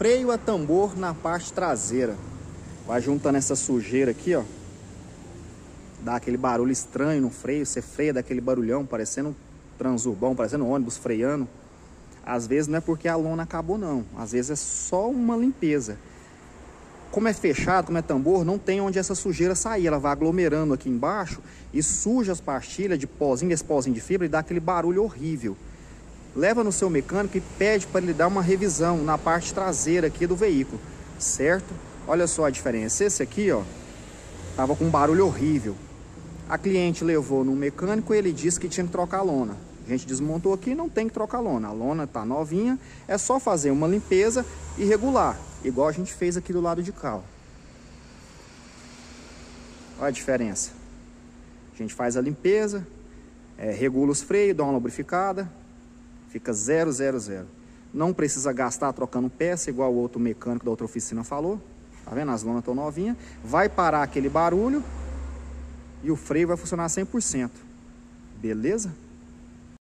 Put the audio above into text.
freio a tambor na parte traseira. Vai juntando essa sujeira aqui, ó. Dá aquele barulho estranho no freio. Você freia daquele barulhão, parecendo um transurbão, parecendo um ônibus freando. Às vezes não é porque a lona acabou, não. Às vezes é só uma limpeza. Como é fechado, como é tambor, não tem onde essa sujeira sair. Ela vai aglomerando aqui embaixo e suja as pastilhas de pozinho, esse pozinho de fibra, e dá aquele barulho horrível. Leva no seu mecânico e pede para ele dar uma revisão na parte traseira aqui do veículo, certo? Olha só a diferença. Esse aqui, ó, tava com um barulho horrível. A cliente levou no mecânico e ele disse que tinha que trocar a lona. A gente desmontou aqui, não tem que trocar a lona. A lona tá novinha, é só fazer uma limpeza e regular, igual a gente fez aqui do lado de cá, ó. Olha a diferença. A gente faz a limpeza, regula os freios, dá uma lubrificada, fica 0, 0, 0. Não precisa gastar trocando peça, igual o outro mecânico da outra oficina falou. Tá vendo? As lonas estão novinhas. Vai parar aquele barulho e o freio vai funcionar 100%. Beleza?